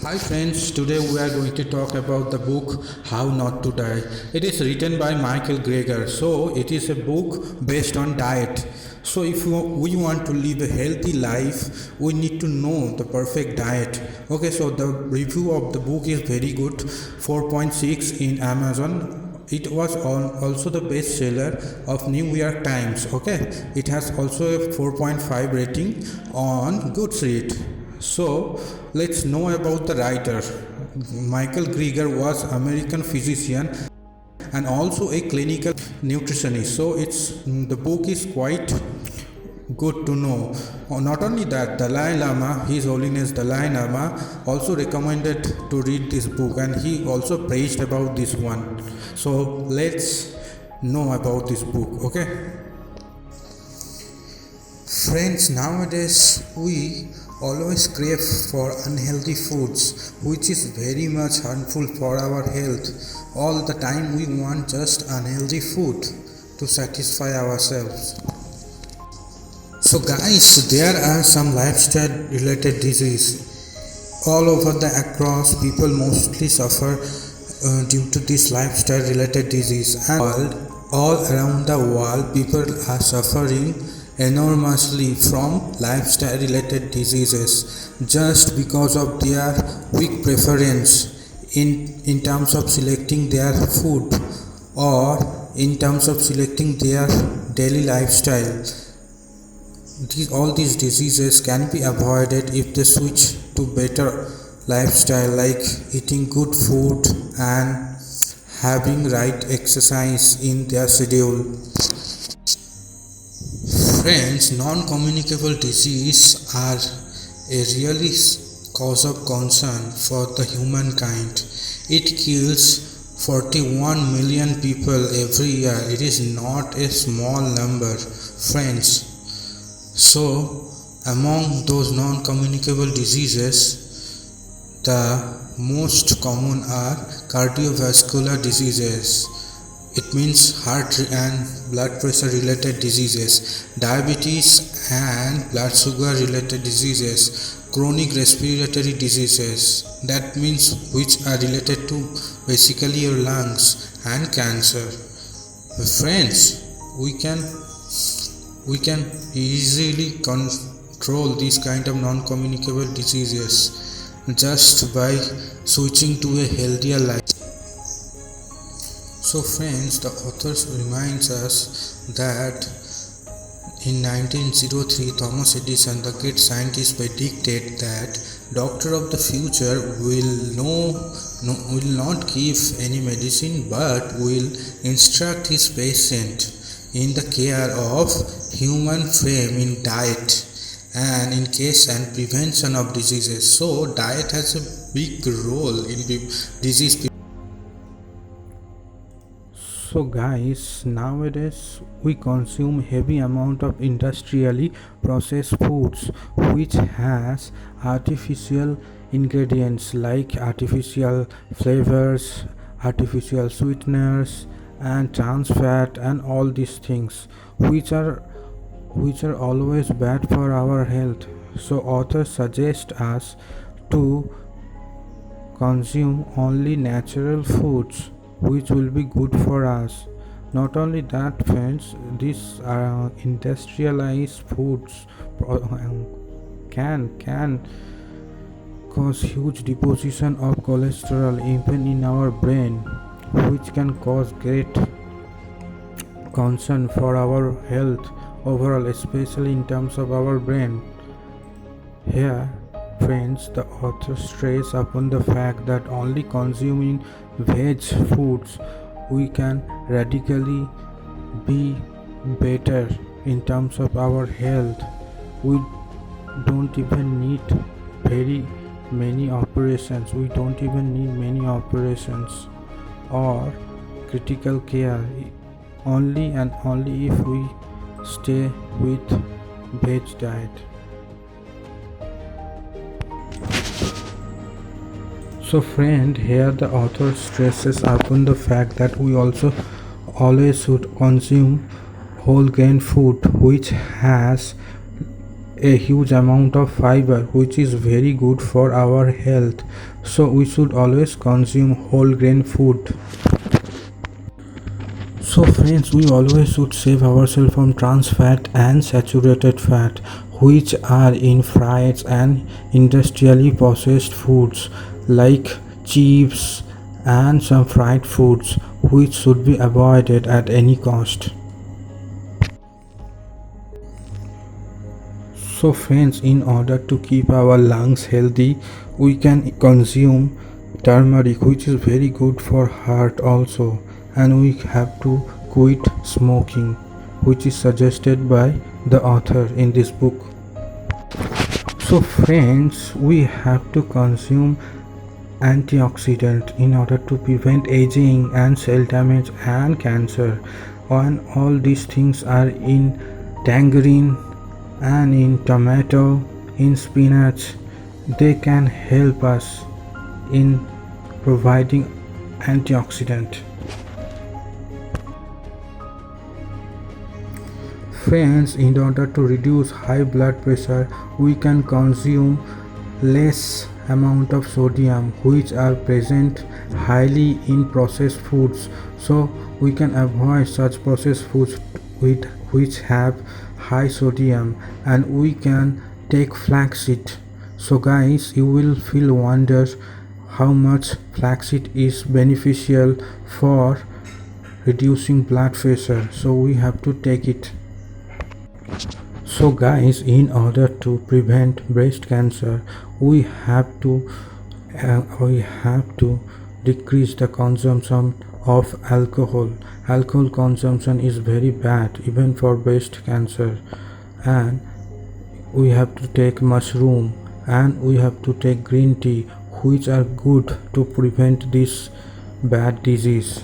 Hi friends, today we are going to talk about the book How Not to Die. It is written by Michael Greger. So it is a book based on diet. So if we want to live a healthy life, we need to know the perfect diet. Okay, so the review of the book is very good, 4.6 in Amazon. It was also the bestseller of New York Times. Okay, it has also a 4.5 rating on Goodreads. So let's know about the writer. Michael Greger was American physician and also a clinical nutritionist. So the book is quite good to know. Not only that, Dalai Lama, His Holiness Dalai Lama, also recommended to read this book, and he also praised about this one. So let's know about this book. Okay. Friends, nowadays we always crave for unhealthy foods, which is very much harmful for our health. All the time we want just unhealthy food to satisfy ourselves. So guys, there are some lifestyle related disease. All over the across, people mostly suffer due to this lifestyle related disease, and all around the world people are suffering enormously from lifestyle related diseases just because of their weak preference in terms of selecting their food or in terms of selecting their daily lifestyle. All these diseases can be avoided if they switch to better lifestyle like eating good food and having right exercise in their schedule. Friends, non-communicable diseases are a really cause of concern for the humankind. It kills 41 million people every year. It is not a small number, friends. So, among those non-communicable diseases, the most common are cardiovascular diseases. It means heart and blood pressure related diseases, diabetes and blood sugar related diseases, chronic respiratory diseases, that means which are related to basically your lungs, and cancer. Friends, we can easily control these kind of non-communicable diseases just by switching to a healthier life. So friends, the authors reminds us that in 1903 Thomas Edison, the great scientist, predicted that doctor of the future will not give any medicine but will instruct his patient in the care of human frame in diet and in case and prevention of diseases. So diet has a big role in disease. So guys, nowadays we consume heavy amount of industrially processed foods which has artificial ingredients like artificial flavors, artificial sweeteners and trans fat and all these things which are always bad for our health. So authors suggest us to consume only natural foods which will be good for us. Not only that, friends, these industrialized foods can cause huge deposition of cholesterol even in our brain, which can cause great concern for our health overall, especially in terms of our brain. Here, friends, the author stress upon the fact that only consuming veg foods we can radically be better in terms of our health. We don't even need very many operations. We don't even need many operations or critical care, only and only if we stay with veg diet. So friend, here the author stresses upon the fact that we also always should consume whole grain food which has a huge amount of fiber which is very good for our health, so we should always consume whole grain food. So friends, we always should save ourselves from trans fat and saturated fat which are in fried and industrially processed foods like chips and some fried foods which should be avoided at any cost. So friends, in order to keep our lungs healthy, we can consume turmeric which is very good for heart also, and we have to quit smoking which is suggested by the author in this book. So friends, we have to consume antioxidant in order to prevent aging and cell damage and cancer, and all these things are in tangerine and in tomato, in spinach. They can help us in providing antioxidant. Friends, in order to reduce high blood pressure, we can consume less amount of sodium which are present highly in processed foods, so we can avoid such processed foods which have high sodium, and we can take flaxseed. So guys, you will feel wonder how much flaxseed is beneficial for reducing blood pressure, so we have to take it. So guys, in order to prevent breast cancer, we have to decrease the consumption of alcohol. Alcohol consumption is very bad even for breast cancer, and we have to take mushroom and we have to take green tea which are good to prevent this bad disease.